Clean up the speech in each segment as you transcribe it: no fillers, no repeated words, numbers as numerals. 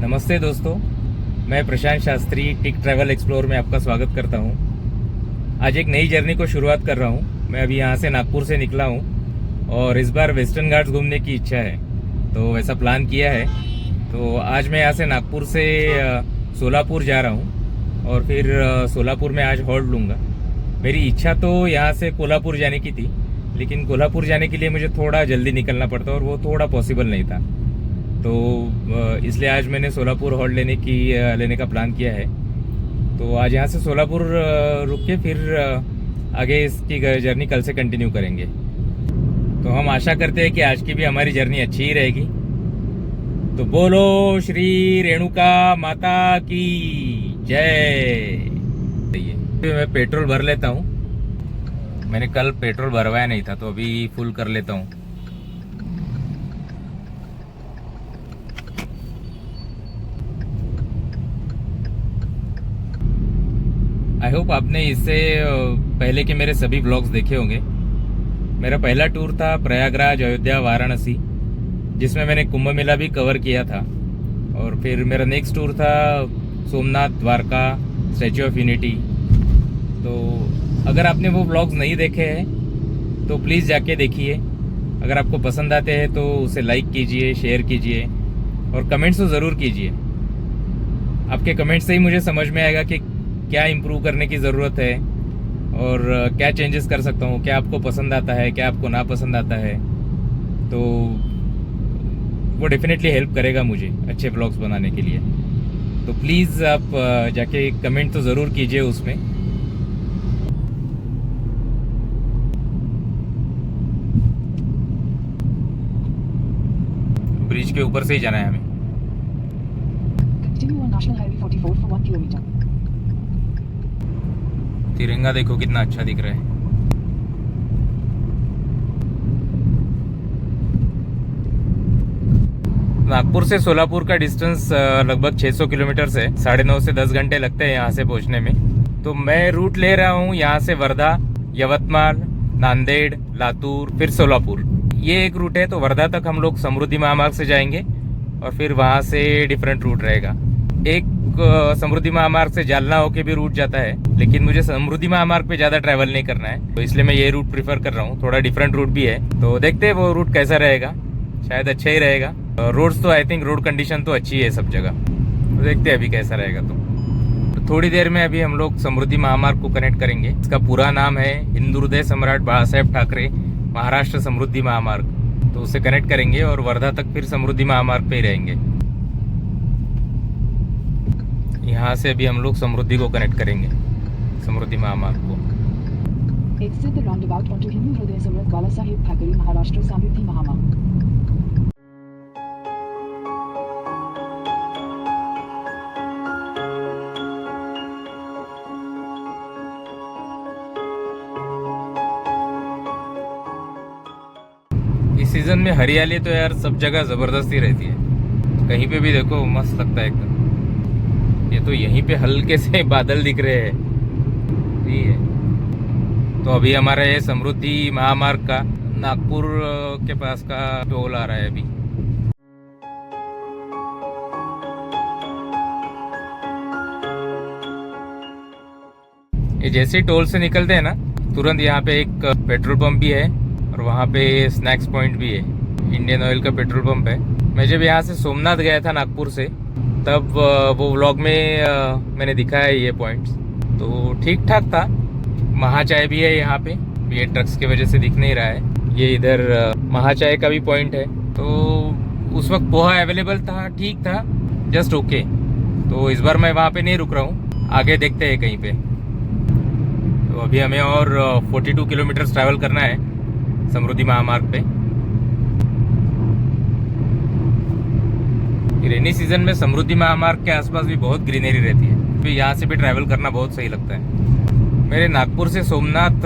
नमस्ते दोस्तों, मैं प्रशांत शास्त्री टिक ट्रैवल एक्सप्लोर में आपका स्वागत करता हूं। आज एक नई जर्नी को शुरुआत कर रहा हूं। मैं अभी यहां से नागपुर से निकला हूं और इस बार वेस्टर्न घाट्स घूमने की इच्छा है, तो वैसा प्लान किया है। तो आज मैं यहां से नागपुर से सोलापुर जा रहा हूं और फिर सोलापुर में आज हॉल्ट लूँगा। मेरी इच्छा तो यहाँ से कोल्हापुर जाने की थी, लेकिन कोल्हापुर जाने के लिए मुझे थोड़ा जल्दी निकलना पड़ता और वो थोड़ा पॉसिबल नहीं था। तो इसलिए आज मैंने सोलापुर हॉल्ट लेने का प्लान किया है। तो आज यहाँ से सोलापुर रुक के फिर आगे इसकी जर्नी कल से कंटिन्यू करेंगे। तो हम आशा करते हैं कि आज की भी हमारी जर्नी अच्छी ही रहेगी। तो बोलो श्री रेणुका माता की जय। मैं पेट्रोल भर लेता हूँ। मैंने कल पेट्रोल भरवाया नहीं था, तो अभी फुल कर लेता हूँ। आई होप आपने इससे पहले के मेरे सभी ब्लॉग्स देखे होंगे। मेरा पहला टूर था प्रयागराज, अयोध्या, वाराणसी, जिसमें मैंने कुंभ मेला भी कवर किया था। और फिर मेरा नेक्स्ट टूर था Somnath, Dwarka, statue of unity. तो अगर आपने वो ब्लॉग्स नहीं देखे हैं तो प्लीज़ जाके देखिए। अगर आपको पसंद आते हैं तो उसे लाइक कीजिए, शेयर कीजिए और कमेंट्स तो ज़रूर कीजिए। आपके कमेंट्स से ही मुझे समझ में आएगा कि क्या इम्प्रूव करने की ज़रूरत है और क्या चेंजेस कर सकता हूँ, क्या आपको पसंद आता है, क्या आपको ना पसंद आता है। तो वो डेफिनेटली हेल्प करेगा मुझे अच्छे ब्लॉग्स बनाने के लिए। तो प्लीज़ आप जाके कमेंट तो ज़रूर कीजिए उसमें। ब्रिज के ऊपर से ही जाना है हमें। Continue on National Highway 44 for 1 kilometer. तिरंगा देखो कितना अच्छा दिख रहा है। नागपुर से सोलापुर का डिस्टेंस लगभग 600 किलोमीटर है। 9.5 से 10 घंटे लगते हैं यहाँ से पहुँचने में। तो मैं रूट ले रहा हूँ यहाँ से वर्धा, यवतमाल, नांदेड़, लातूर, फिर सोलापुर। ये एक रूट है। तो वर्धा तक हम लोग समृद्धि महामार्ग से जाएंगे और फिर वहाँ से डिफरेंट रूट रहेगा। एक समृद्धि महामार्ग से जालना होके भी रूट जाता है, लेकिन मुझे समृद्धि महामार्ग पे ज़्यादा ट्रैवल नहीं करना है, तो इसलिए मैं ये रूट प्रीफर कर रहा हूँ। थोड़ा डिफरेंट रूट भी है, तो देखते हैं वो रूट कैसा रहेगा। शायद अच्छा ही रहेगा। रोड्स तो आई थिंक रोड कंडीशन तो अच्छी है सब जगह, तो देखते हैं अभी कैसा रहेगा। तो थोड़ी देर में अभी हम लोग समृद्धि महामार्ग को कनेक्ट करेंगे। इसका पूरा नाम है हिंदू हृदय सम्राट बाला साहेब ठाकरे महाराष्ट्र समृद्धि महामार्ग। तो उसे कनेक्ट करेंगे और वर्धा तक फिर समृद्धि महामार्ग पे ही रहेंगे। यहाँ से अभी हम लोग समृद्धि को कनेक्ट करेंगे, समृद्धि महामार्ग को। Exit the roundabout onto Hindu Hriday Samrat Bala Saheb Thackeray Maharashtra Samruddhi Mahamarg. इस सीजन में हरियाली तो यार सब जगह जबरदस्ती रहती है। कहीं पे भी देखो मस्त लगता है एकदम। ये तो यहीं पे हल्के से बादल दिख रहे हैं। ठीक है, तो अभी हमारा ये समृद्धि महामार्ग का नागपुर के पास का टोल आ रहा है अभी। ये जैसे ही टोल से निकलते हैं ना, तुरंत यहाँ पे एक पेट्रोल पंप भी है और वहाँ पे स्नैक्स पॉइंट भी है। इंडियन ऑयल का पेट्रोल पंप है। मैं जब यहाँ से सोमनाथ गया था नागपुर से, तब वो व्लॉग में मैंने दिखाया ये पॉइंट्स, तो ठीक ठाक था। महाचाय भी है यहाँ पे, ये ट्रक्स की वजह से दिख नहीं रहा है। ये इधर महाचाय का भी पॉइंट है। तो उस वक्त पोहा अवेलेबल था, ठीक था, जस्ट ओके। तो इस बार मैं वहाँ पे नहीं रुक रहा हूँ, आगे देखते हैं कहीं पे। तो अभी हमें और 42 किलोमीटर ट्रैवल करना है समृद्धि महामार्ग पे। रेनी सीजन में समृद्धि महामार्ग के आसपास भी बहुत ग्रीनरी रहती है, तो यहाँ से भी ट्रैवल करना बहुत सही लगता है। मेरे नागपुर से सोमनाथ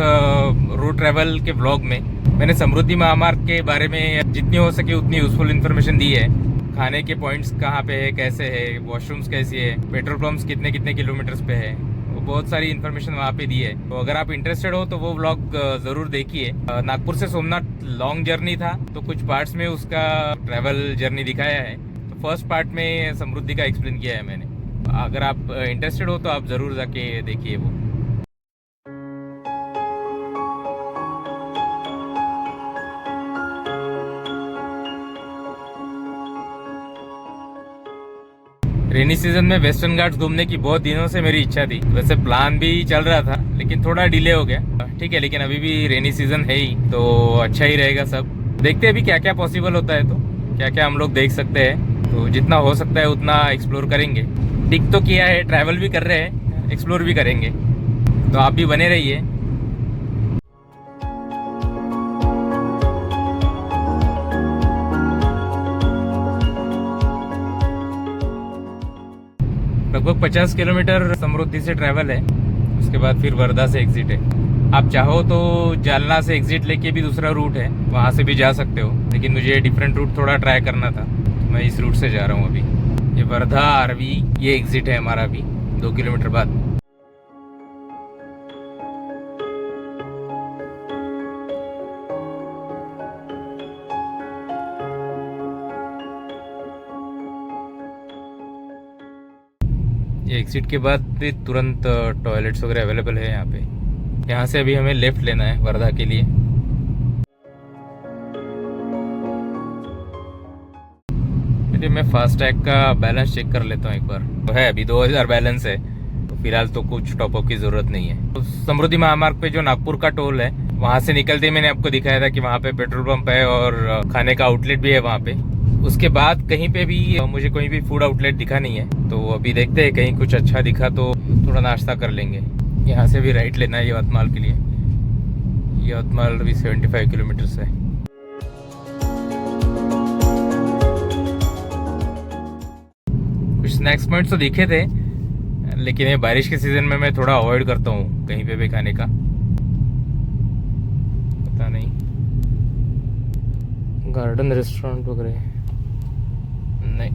रोड ट्रैवल के ब्लॉग में मैंने समृद्धि महामार्ग के बारे में जितनी हो सके उतनी यूजफुल इन्फॉर्मेशन दी है। खाने के पॉइंट्स कहाँ पे है, कैसे है, वॉशरूम्स कैसी है, पेट्रोल पंप्स कितने कितने किलोमीटर्स पे है, वो बहुत सारी इन्फॉर्मेशन वहाँ पे दी है। तो अगर आप इंटरेस्टेड हो तो वो व्लॉग ज़रूर देखिए। नागपुर से सोमनाथ लॉन्ग जर्नी था, तो कुछ पार्ट्स में उसका ट्रैवल जर्नी दिखाया है। फर्स्ट पार्ट में समृद्धि का एक्सप्लेन किया है मैंने। अगर आप इंटरेस्टेड हो तो आप ज़रूर जाके देखिए वो। रेनी सीजन में वेस्टर्न घाट्स घूमने की बहुत दिनों से मेरी इच्छा थी। वैसे प्लान भी चल रहा था लेकिन थोड़ा डिले हो गया। ठीक है, लेकिन अभी भी रेनी सीजन है ही तो अच्छा ही रहेगा सब। देखते हैं अभी क्या क्या पॉसिबल होता है, तो क्या क्या हम लोग देख सकते हैं। तो जितना हो सकता है उतना एक्सप्लोर करेंगे। टिक तो किया है, ट्रैवल भी कर रहे हैं, एक्सप्लोर भी करेंगे। तो आप भी बने रहिए। लगभग 50 किलोमीटर समृद्धि से ट्रैवल है। उसके बाद फिर वर्धा से एग्जिट है। आप चाहो तो जालना से एग्जिट लेके भी दूसरा रूट है, वहाँ से भी जा सकते हो, लेकिन मुझे डिफरेंट रूट थोड़ा ट्राई करना था तो मैं इस रूट से जा रहा हूँ अभी। ये वर्धा आरवी ये एग्जिट है हमारा अभी 2 किलोमीटर बाद। ये एग्जिट के बाद भी तुरंत टॉयलेट्स वगैरह अवेलेबल है यहाँ पे। यहाँ से अभी हमें लेफ्ट लेना है वर्धा के लिए। चलिए मैं फास्टैग का बैलेंस चेक कर लेता हूँ एक बार। तो है अभी 2000 बैलेंस है, तो फिलहाल तो कुछ टॉपअप की जरूरत नहीं है। तो समृद्धि महामार्ग पे जो नागपुर का टोल है, वहाँ से निकलते ही मैंने आपको दिखाया था कि वहाँ पे पेट्रोल पंप है और खाने का आउटलेट भी है वहाँ पे। उसके बाद कहीं पे भी मुझे कोई भी फूड आउटलेट दिखा नहीं है, तो अभी देखते हैं कहीं कुछ अच्छा दिखा तो थोड़ा नाश्ता कर लेंगे। यहाँ से भी राइट लेना है यवतमाल के लिए। यवतमाल भी 75 किलोमीटर है। कुछ स्नैक्स पॉइंट्स तो दिखे थे, लेकिन ये बारिश के सीजन में मैं थोड़ा अवॉइड करता हूँ कहीं पे भी खाने का। पता नहीं, गार्डन रेस्टोरेंट वगैरह नहीं।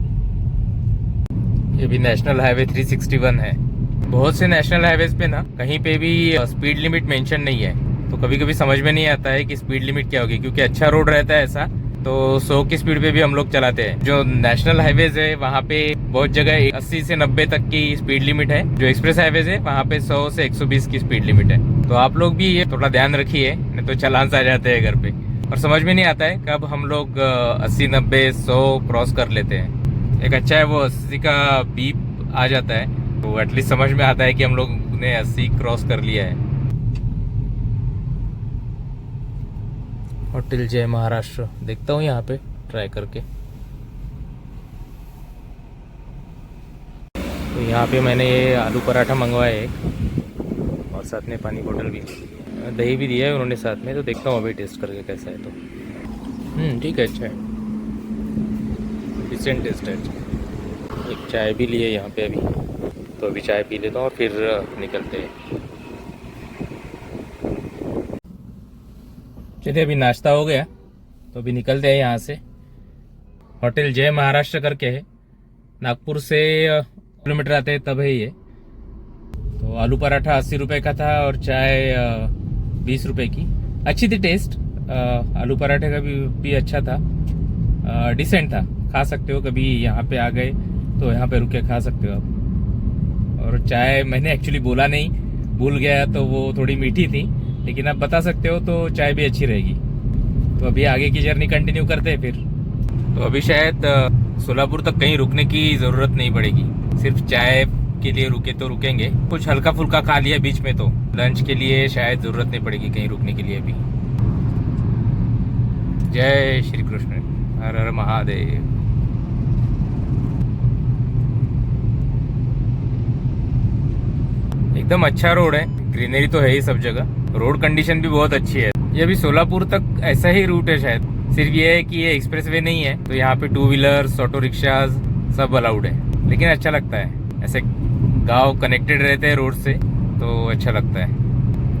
ये भी नेशनल हाईवे 361 है। बहुत से नेशनल हाईवेज पे ना कहीं पे भी स्पीड लिमिट मेंशन नहीं है, तो कभी कभी समझ में नहीं आता है कि स्पीड लिमिट क्या होगी, क्योंकि अच्छा रोड रहता है ऐसा तो 100 की स्पीड पे भी हम लोग चलाते हैं। जो नेशनल हाईवेज है वहाँ पे बहुत जगह 80 से 90 तक की स्पीड लिमिट है। जो एक्सप्रेस हाईवेज है वहाँ पे 100 से 120 की स्पीड लिमिट है। तो आप लोग भी ये थोड़ा ध्यान रखिए, नहीं तो चालान आ जाते हैं घर पे और समझ में नहीं आता है कब हम लोग 80 90 100 क्रॉस कर लेते हैं। एक अच्छा है वो 80 का बीप आ जाता है, तो एटलीस्ट समझ में आता है कि हम लोग ने 80 क्रॉस कर लिया है। होटल जय महाराष्ट्र देखता हूँ यहाँ पे ट्राई करके। तो यहाँ पे मैंने ये आलू पराठा मंगवाया एक, और साथ में पानी बोतल भी, दही भी दिया है उन्होंने साथ में। तो देखता हूँ अभी टेस्ट करके कैसा है। तो ठीक है, अच्छा है, डिसेंट टेस्ट है। एक चाय भी लिए यहाँ पे अभी, तो अभी चाय पी लेता हूँ और फिर निकलते हैं। चलिए अभी नाश्ता हो गया तो अभी निकलते हैं यहाँ से। होटल जय महाराष्ट्र करके है, नागपुर से किलोमीटर आते हैं तब है ये। तो आलू पराठा 80 रुपये का था और चाय 20 रुपये की। अच्छी थी टेस्ट, आलू पराठे का भी अच्छा था, डिसेंट था, खा सकते हो। कभी यहाँ पे आ गए तो यहाँ पे रुक के खा सकते हो आप। और चाय मैंने एक्चुअली बोला नहीं, भूल गया, तो वो थोड़ी मीठी थी, लेकिन आप बता सकते हो तो चाय भी अच्छी रहेगी। तो अभी आगे की जर्नी कंटिन्यू करते हैं फिर। तो अभी शायद सोलापुर तक कहीं रुकने की ज़रूरत नहीं पड़ेगी, सिर्फ चाय के लिए रुके तो रुकेंगे। कुछ हल्का फुल्का खा लिया बीच में, तो लंच के लिए शायद ज़रूरत नहीं पड़ेगी कहीं रुकने के लिए अभी। जय श्री कृष्ण, हर हर महादेव। एकदम अच्छा रोड है, ग्रीनरी तो है ही सब जगह, रोड कंडीशन भी बहुत अच्छी है। ये भी सोलापुर तक ऐसा ही रूट है शायद, सिर्फ ये है कि ये एक्सप्रेसवे नहीं है, तो यहाँ पे 2 व्हीलर्स ऑटो रिक्शाज सब अलाउड है। लेकिन अच्छा लगता है ऐसे, गांव कनेक्टेड रहते हैं रोड से तो अच्छा लगता है।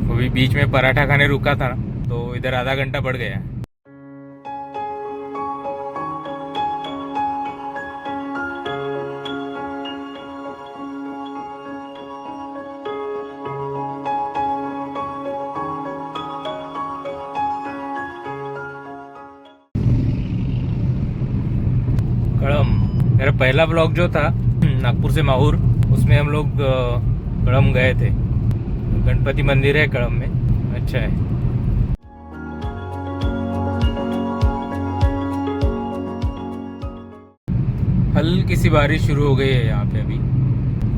वो भी बीच में पराठा खाने रुका था तो इधर आधा घंटा बढ़ गया। मेरा पहला ब्लॉग जो था नागपुर से माहूर, उसमें हम लोग कड़म गए थे। गणपति मंदिर है कड़म में, अच्छा है। हल्की सी बारिश शुरू हो गई है यहाँ पे अभी।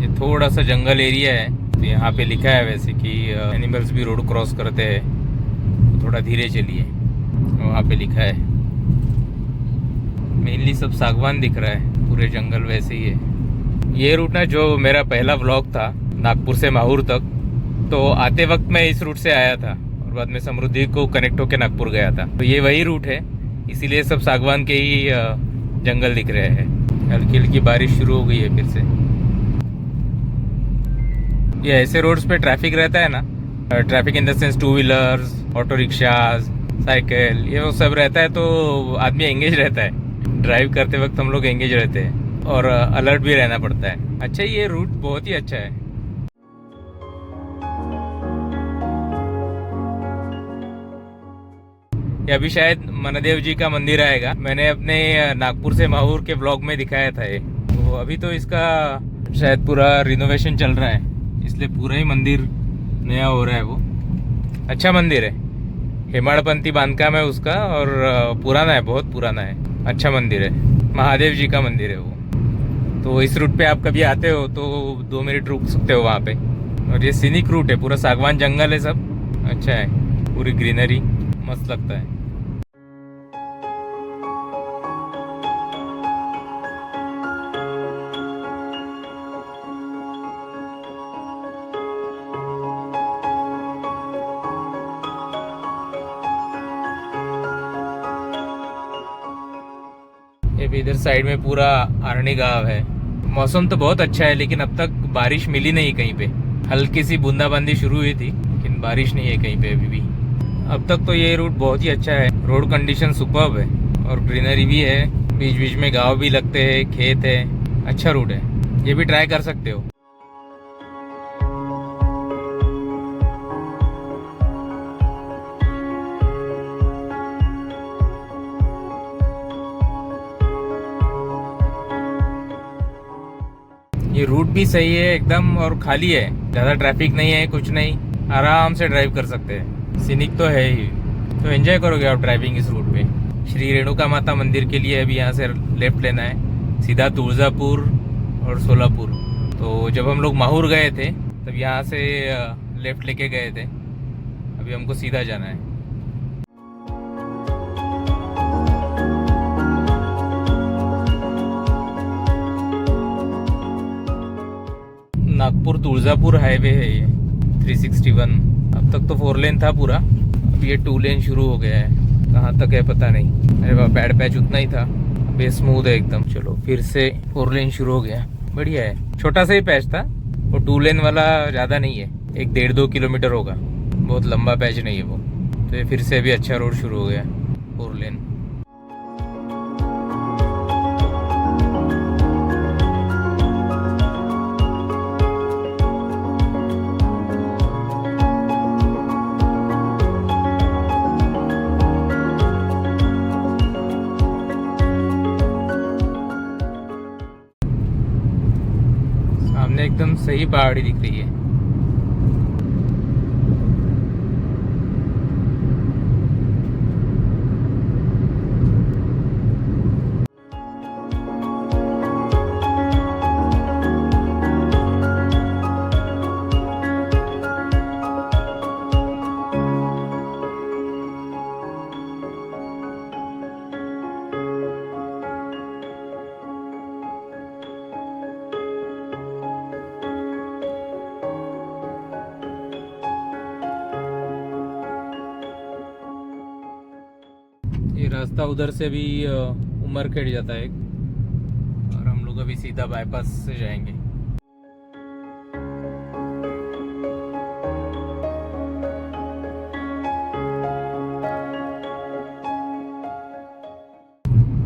ये थोड़ा सा जंगल एरिया है, तो यहाँ पे लिखा है वैसे कि एनिमल्स भी रोड क्रॉस करते हैं, तो थोड़ा धीरे चलिए, वहाँ पे लिखा है। मेनली सब सागवान दिख रहा है, पूरे जंगल वैसे ही है। ये रूट ना जो मेरा पहला व्लॉग था नागपुर से माहूर तक, तो आते वक्त मैं इस रूट से आया था और बाद में समृद्धि को कनेक्ट होकर नागपुर गया था। तो ये वही रूट है, इसीलिए सब सागवान के ही जंगल दिख रहे हैं। हल्की हल्की बारिश शुरू हो गई है फिर से। ये ऐसे रोड्स पे ट्रैफिक रहता है ना, traffic in the sense two wheelers, auto rickshaws, cycle, ये वो सब रहता है, तो आदमी एंगेज रहता है। ड्राइव करते वक्त हम लोग एंगेज रहते हैं और अलर्ट भी रहना पड़ता है। अच्छा, ये रूट बहुत ही अच्छा है। ये अभी शायद मनदेव जी का मंदिर आएगा। मैंने अपने नागपुर से माहूर के ब्लॉग में दिखाया था ये। तो अभी तो इसका शायद पूरा रिनोवेशन चल रहा है, इसलिए पूरा ही मंदिर नया हो रहा है। वो अच्छा मंदिर है, हेमाड़पंथी बांधकाम है उसका, और पुराना है, बहुत पुराना है। अच्छा मंदिर है, महादेव जी का मंदिर है वो। तो इस रूट पे आप कभी आते हो तो 2 मिनट रुक सकते हो वहाँ पे। और ये सीनिक रूट है, पूरा सागवान जंगल है सब, अच्छा है, पूरी ग्रीनरी, मस्त लगता है। ये भी इधर साइड में पूरा आरणी गांव है। मौसम तो बहुत अच्छा है, लेकिन अब तक बारिश मिली नहीं कहीं पे। हल्की सी बूंदाबांदी शुरू हुई थी, लेकिन बारिश नहीं है कहीं पे अभी भी। अब तक तो ये रूट बहुत ही अच्छा है, रोड कंडीशन सुपर्ब है और ग्रीनरी भी है, बीच बीच में गांव भी लगते हैं, खेत है, अच्छा रूट है। ये भी ट्राई कर सकते हो। ये रूट भी सही है एकदम, और खाली है, ज़्यादा ट्रैफिक नहीं है, कुछ नहीं, आराम से ड्राइव कर सकते हैं। सीनिक तो है ही, तो एंजॉय करोगे आप ड्राइविंग इस रूट पे। श्री रेणुका माता मंदिर के लिए अभी यहाँ से लेफ्ट लेना है, सीधा तुळजापुर और सोलापुर। तो जब हम लोग माहूर गए थे तब यहाँ से लेफ्ट लेके गए थे, अभी हमको सीधा जाना है। नागपुर तुळजापुर हाईवे है ये, 361। अब तक तो 4 लेन था पूरा, अब ये 2 लेन शुरू हो गया है। कहाँ तक है पता नहीं, अरे वाह, बैड पैच उतना ही था, अब ये स्मूथ है एकदम। चलो फिर से 4 लेन शुरू हो गया, बढ़िया है। छोटा सा ही पैच था, वो 2 लेन वाला ज़्यादा नहीं है, 1-1.5-2 किलोमीटर होगा, बहुत लंबा पैच नहीं है वो। तो ये फिर से अभी अच्छा रोड शुरू हो गया, 4 लेन। सामने एकदम सही पहाड़ी दिख रही है। ये रास्ता उधर से भी उमरखेड़ जाता है, और हम लोग अभी सीधा बाईपास से जाएंगे।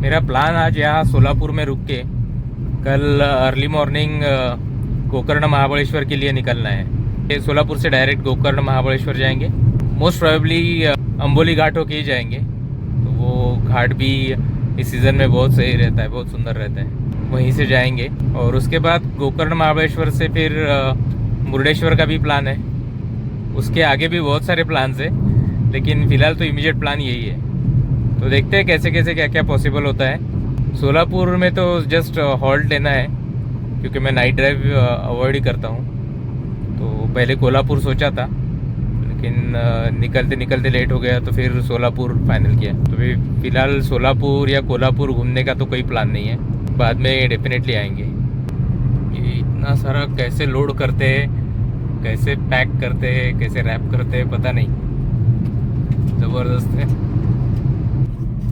मेरा प्लान आज यहाँ सोलापुर में रुक के कल अर्ली मॉर्निंग गोकर्ण महाबलेश्वर के लिए निकलना है। ये सोलापुर से डायरेक्ट गोकर्ण महाबलेश्वर जाएंगे, मोस्ट प्रोबेबली अंबोली घाट होके ही जाएंगे। तो वो घाट भी इस सीज़न में बहुत सही रहता है, बहुत सुंदर रहता है। वहीं से जाएंगे। और उसके बाद गोकर्ण महाबलेश्वर से फिर मुरुडेश्वर का भी प्लान है। उसके आगे भी बहुत सारे प्लान्स हैं, लेकिन फ़िलहाल तो इमीडिएट प्लान यही है। तो देखते हैं कैसे कैसे क्या क्या पॉसिबल होता है। सोलापुर में तो जस्ट हॉल्ट लेना है, क्योंकि मैं नाइट ड्राइव अवॉइड ही करता हूँ। तो पहले कोल्हापुर सोचा था, लेकिन निकलते निकलते लेट हो गया, तो फिर सोलापुर फाइनल किया। तो फिलहाल सोलापुर या कोल्हापुर घूमने का तो कोई प्लान नहीं है, बाद में डेफिनेटली आएंगे। ये इतना सारा कैसे लोड करते हैं, कैसे पैक करते हैं, कैसे रैप करते हैं, पता नहीं, ज़बरदस्त है।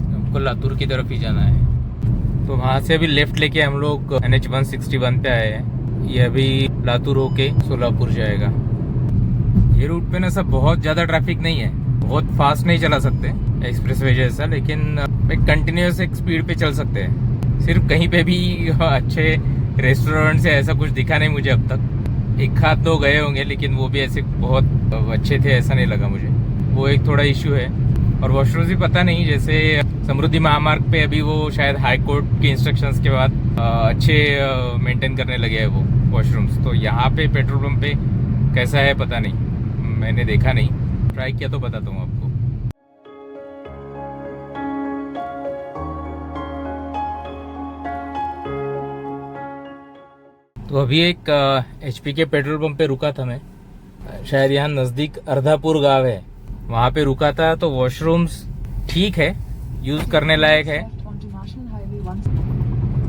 हमको लातूर की तरफ ही जाना है, तो वहाँ से अभी लेफ्ट लेके हम लोग NH 161 पे आए हैं। ये अभी लातूर होके सोलापुर जाएगा। ये रूट पे ना सब बहुत ज़्यादा ट्रैफिक नहीं है, बहुत फास्ट नहीं चला सकते एक्सप्रेसवे जैसा, लेकिन एक कंटिन्यूस एक स्पीड पे चल सकते हैं। सिर्फ कहीं पे भी अच्छे रेस्टोरेंट से ऐसा कुछ दिखा नहीं मुझे अब तक। एक हाथ दो गए होंगे, लेकिन वो भी ऐसे बहुत अच्छे थे ऐसा नहीं लगा मुझे। वो एक थोड़ा इश्यू है। और वॉशरूम्स भी पता नहीं, जैसे समृद्धि महामार्ग पे अभी वो शायद हाई कोर्ट के इंस्ट्रक्शंस के बाद अच्छे मेंटेन करने लगे हैं वो वॉशरूम्स। तो यहाँ पे पेट्रोल पंप पे कैसा है पता नहीं, मैंने देखा नहीं, ट्राई किया तो बताता हूँ आपको। तो अभी एक HP के पेट्रोल पंप पे रुका था मैं, शायद यहाँ नज़दीक अर्धापुर गांव है, वहाँ पे रुका था। तो वॉशरूम्स ठीक है, यूज़ करने लायक है।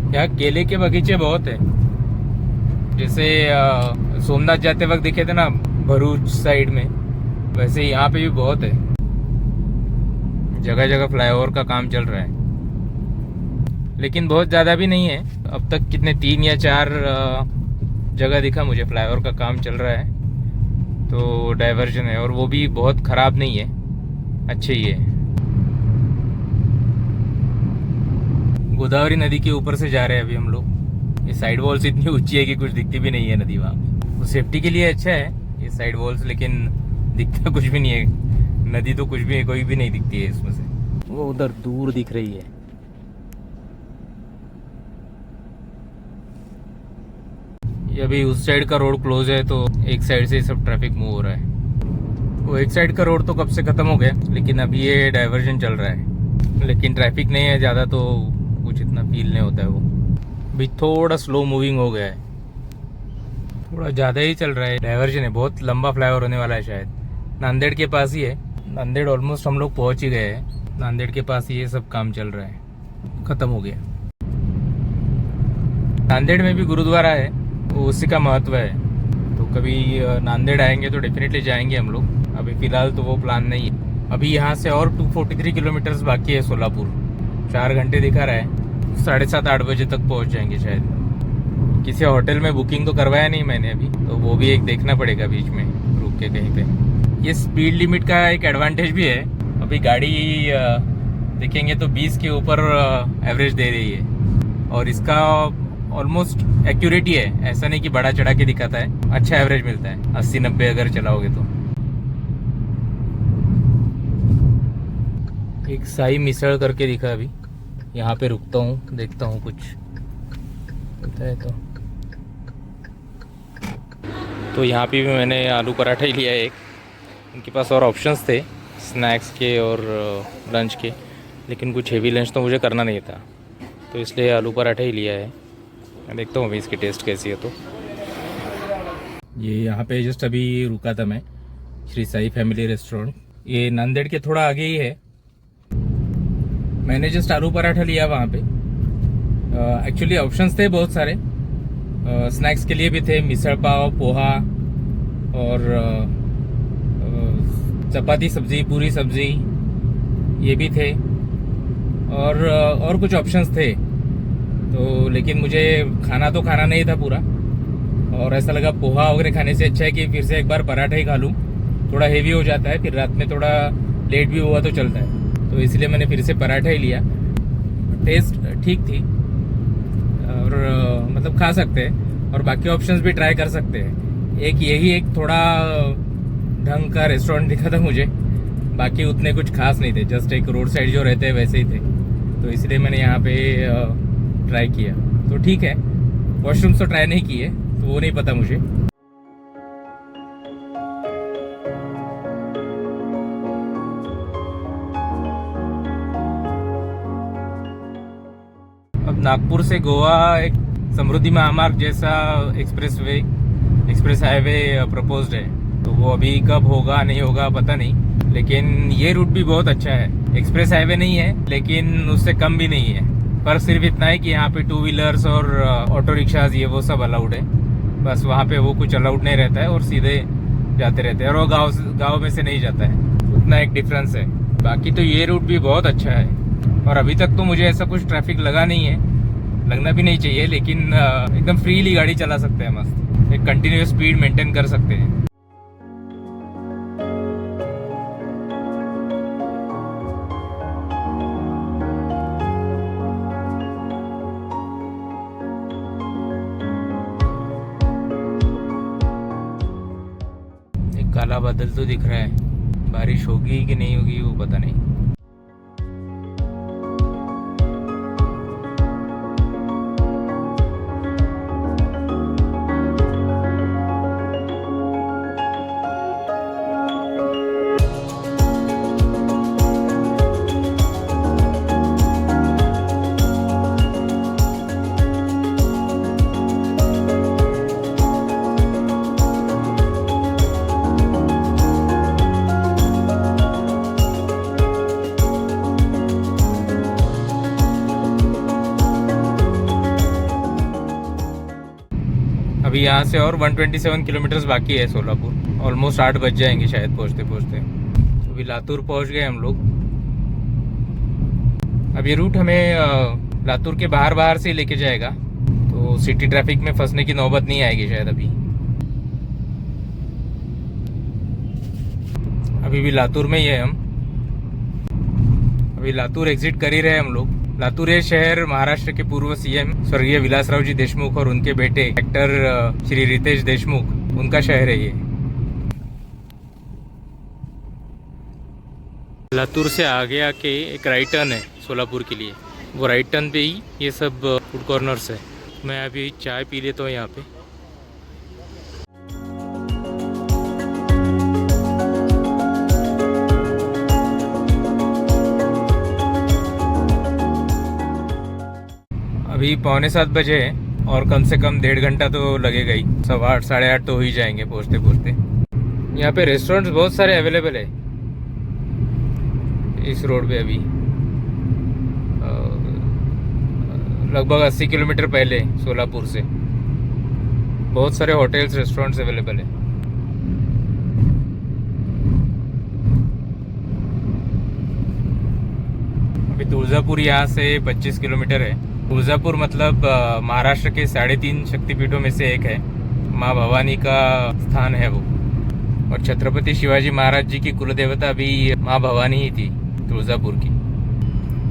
यहाँ केले के बगीचे बहुत है, जैसे सोमनाथ जाते वक्त दिखे थे ना भरूच साइड में, वैसे यहाँ पे भी बहुत है। जगह जगह फ्लाईओवर का काम चल रहा है, लेकिन बहुत ज़्यादा भी नहीं है। अब तक कितने 3 या 4 जगह दिखा मुझे फ्लाईओवर का काम चल रहा है, तो डाइवर्जन है, और वो भी बहुत ख़राब नहीं है, अच्छे ही है। गोदावरी नदी के ऊपर से जा रहे हैं अभी हम लोग। ये साइड वॉल्स इतनी ऊंची है कि कुछ दिखती भी नहीं है नदी वहाँ पे। वो सेफ्टी के लिए अच्छा है ये साइड वॉल्स, लेकिन दिखता कुछ भी नहीं है। नदी तो कुछ भी है, कोई भी नहीं दिखती है इसमें से। वो उधर दूर दिख रही है। ये अभी उस साइड का रोड क्लोज है, तो एक साइड से सब ट्रैफिक मूव हो रहा है। वो एक साइड का रोड तो कब से खत्म हो गया, लेकिन अभी ये डाइवर्जन चल रहा है। लेकिन ट्रैफिक नहीं है ज़्यादा, तो कुछ इतना फील नहीं होता है। वो अभी थोड़ा स्लो मूविंग हो गया है, थोड़ा ज़्यादा ही चल रहा है। डाइवर्जन है, बहुत लंबा फ्लाईओवर होने वाला है, शायद नांदेड़ के पास ही है। नांदेड़ ऑलमोस्ट हम लोग पहुँच ही गए हैं। नांदेड़ के पास ये सब काम चल रहा है, ख़त्म हो गया। नांदेड़ में भी गुरुद्वारा है, वो उसी का महत्व है। तो कभी नांदेड़ आएंगे तो डेफिनेटली जाएंगे हम लोग। अभी फ़िलहाल तो वो प्लान नहीं है। अभी यहाँ से और 243 किलोमीटर्स बाकी है सोलापुर। 4 घंटे दिखा रहा है, 7:30-8 बजे तक पहुँच जाएंगे शायद। किसी होटल में बुकिंग तो करवाया नहीं मैंने अभी, तो वो भी एक देखना पड़ेगा बीच में रुक के कहीं पे। ये स्पीड लिमिट का एक एडवांटेज भी है। अभी गाड़ी देखेंगे तो 20 के ऊपर एवरेज दे रही है, और इसका ऑलमोस्ट एक्यूरेट ही है, ऐसा नहीं कि बड़ा चढ़ा के दिखाता है। अच्छा एवरेज मिलता है 80-90 अगर चलाओगे तो। एक साई मिसळ करके दिखा अभी, यहाँ पे रुकता हूँ, देखता हूँ कुछ होता है तो यहाँ पे भी मैंने आलू पराठा ही लिया है एक। उनके पास और ऑप्शंस थे स्नैक्स के और लंच के, लेकिन कुछ हेवी लंच तो मुझे करना नहीं था, तो इसलिए आलू पराठा ही लिया है। मैं देखता हूँ अभी इसकी टेस्ट कैसी है। तो ये यहाँ पे जस्ट अभी रुका था मैं, श्री साई फैमिली रेस्टोरेंट। ये नांदेड़ के थोड़ा आगे ही है। मैंने जस्ट आलू पराठा लिया वहाँ पे। एक्चुअली ऑप्शंस थे बहुत सारे, स्नैक्स के लिए भी थे, मिसल पाव, पोहा और चपाती सब्जी, पूरी सब्जी ये भी थे, और कुछ ऑप्शंस थे। तो लेकिन मुझे खाना नहीं था पूरा, और ऐसा लगा पोहा वगैरह खाने से अच्छा है कि फिर से एक बार पराठा ही खा लूँ। थोड़ा हेवी हो जाता है, फिर रात में थोड़ा लेट भी हुआ तो चलता है, तो इसलिए मैंने फिर से पराठा ही लिया। टेस्ट ठीक थी, और मतलब खा सकते हैं, और बाकी ऑप्शंस भी ट्राई कर सकते हैं। एक यही एक थोड़ा ढंग का रेस्टोरेंट दिखा था मुझे, बाकी उतने कुछ खास नहीं थे, जस्ट एक रोड साइड जो रहते हैं वैसे ही थे, तो इसलिए मैंने यहाँ पे ट्राई किया। तो ठीक है, वॉशरूम्स तो ट्राई नहीं किए तो वो नहीं पता मुझे। अब नागपुर से गोवा एक समृद्धि महामार्ग जैसा एक्सप्रेस हाईवे प्रपोज्ड है, तो वो अभी कब होगा नहीं होगा पता नहीं, लेकिन ये रूट भी बहुत अच्छा है। एक्सप्रेस हाईवे नहीं है लेकिन उससे कम भी नहीं है, पर सिर्फ इतना है कि यहाँ पे 2 व्हीलर्स और ऑटो रिक्शाज ये वो सब अलाउड है। बस वहाँ पे वो कुछ अलाउड नहीं रहता है और सीधे जाते रहते हैं, और वो गाँव में से नहीं जाता है, उतना एक डिफरेंस है। बाकी तो ये रूट भी बहुत अच्छा है, और अभी तक तो मुझे ऐसा कुछ ट्रैफिक लगा नहीं है, लगना भी नहीं चाहिए, लेकिन एकदम फ्रीली गाड़ी चला सकते हैं, मस्त एक कंटिन्यूअस स्पीड मेंटेन कर सकते हैं। एक काला बादल तो दिख रहा है, बारिश होगी कि नहीं होगी वो पता नहीं। अभी यहाँ से और 127 किलोमीटर्स बाकी है सोलापुर, ऑलमोस्ट 8 बज जाएंगे शायद पहुँचते पहुँचते। तो अभी लातूर पहुँच गए हम लोग। अब ये रूट हमें लातूर के बाहर से लेके जाएगा, तो सिटी ट्रैफिक में फंसने की नौबत नहीं आएगी शायद। अभी भी लातूर में ही है हम। अभी लातूर एग्जिट कर ही रहे हैं हम लोग। लातूर ये शहर महाराष्ट्र के पूर्व सीएम स्वर्गीय विलासराव जी देशमुख और उनके बेटे एक्टर श्री रितेश देशमुख, उनका शहर है ये। लातूर से आगे आके एक राइट टर्न है सोलापुर के लिए, वो राइट टर्न पे ही ये सब फूड कॉर्नर्स है। मैं अभी चाय पी लेता हूँ यहाँ पे। अभी 6:45 बजे है और कम से कम 1.5 घंटा तो लगेगा ही, 8:15 8:30 तो हो ही जाएंगे पहुँचते पहुँचते। यहाँ पे रेस्टोरेंट्स बहुत सारे अवेलेबल है इस रोड पे। अभी लगभग 80 किलोमीटर पहले सोलापुर से बहुत सारे होटल्स रेस्टोरेंट्स अवेलेबल है। अभी तुळजापुर यहाँ से 25 किलोमीटर है। तुळजापुर मतलब महाराष्ट्र के 3.5 शक्तिपीठों में से एक है। माँ भवानी का स्थान है वो, और छत्रपति शिवाजी महाराज जी की कुलदेवता भी माँ भवानी ही थी तुळजापुर की।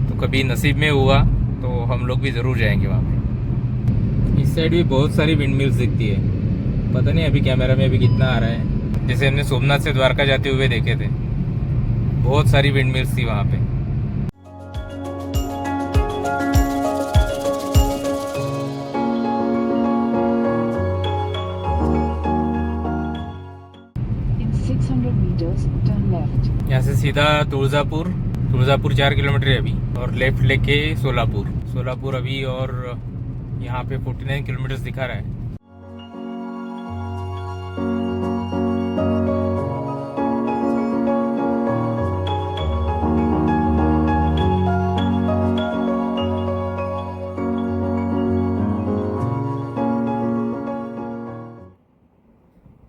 तो कभी नसीब में हुआ तो हम लोग भी ज़रूर जाएंगे वहाँ पे। इस साइड भी बहुत सारी विंड मिल्स दिखती है, पता नहीं अभी कैमरा में अभी कितना आ रहा है। जैसे हमने सोमनाथ से द्वारका जाते हुए देखे थे, बहुत सारी विंड मिल्स थी वहाँ पे। यहाँ से सीधा तुळजापुर 4 किलोमीटर है अभी, और लेफ्ट लेके सोलापुर अभी, और यहाँ पे 49 किलोमीटर दिखा रहा है।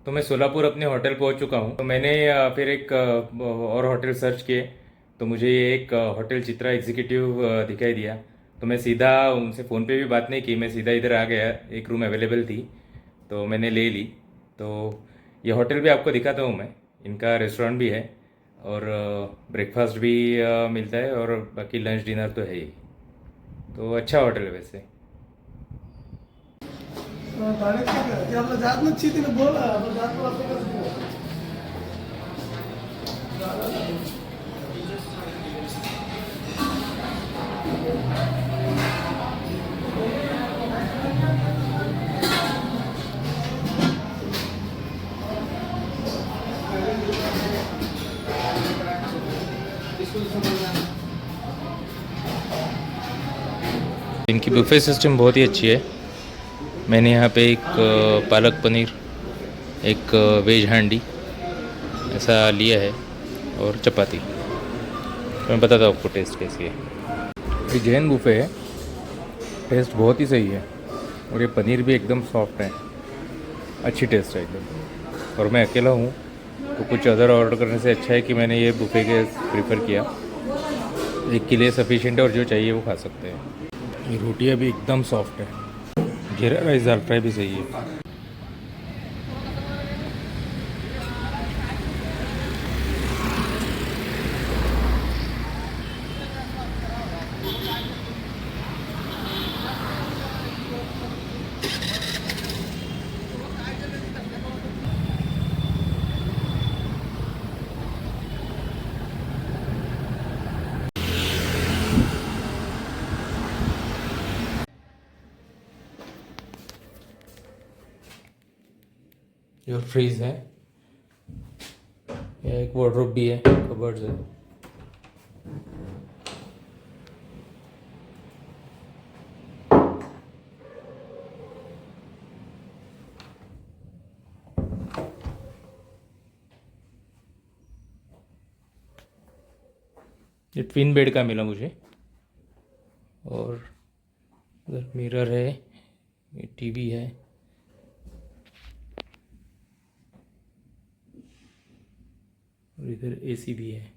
तो मैं सोलापुर अपने होटल पहुंच चुका हूं। तो मैंने फिर एक और होटल सर्च किए, तो मुझे ये एक होटल चित्रा एग्जीक्यूटिव दिखाई दिया। तो मैं सीधा उनसे फ़ोन पे भी बात नहीं की, मैं सीधा इधर आ गया। एक रूम अवेलेबल थी तो मैंने ले ली। तो ये होटल भी आपको दिखाता हूँ मैं। इनका रेस्टोरेंट भी है और ब्रेकफास्ट भी मिलता है, और बाकी लंच डिनर तो है ही। तो अच्छा होटल है वैसे। आपलं जात नसची तिने बोला आपण जात नसतो इनकी बुफे सिस्टम बहुत ही अच्छी है। मैंने यहाँ पे एक पालक पनीर, एक वेज हांडी ऐसा लिया है और चपाती। तो मैं बताता हूँ आपको टेस्ट कैसी है। ये जैन बुफे है, टेस्ट बहुत ही सही है और ये पनीर भी एकदम सॉफ्ट है, अच्छी टेस्ट है एकदम। और मैं अकेला हूँ तो कुछ अदर ऑर्डर करने से अच्छा है कि मैंने ये बुफे के प्रीफर किया। एक के लिए सफिशिएंट है और जो चाहिए वो खा सकते हैं। ये रोटियाँ भी एकदम सॉफ्ट है। जीरा राइस दाल फ्राई भी सही है। योर फ्रीज है, या एक वार्डरोब भी है, कबर्ड्स है। ये ट्विन बेड का मिला मुझे। और उधर मिरर है, ये टीवी है, और इधर एसी भी है।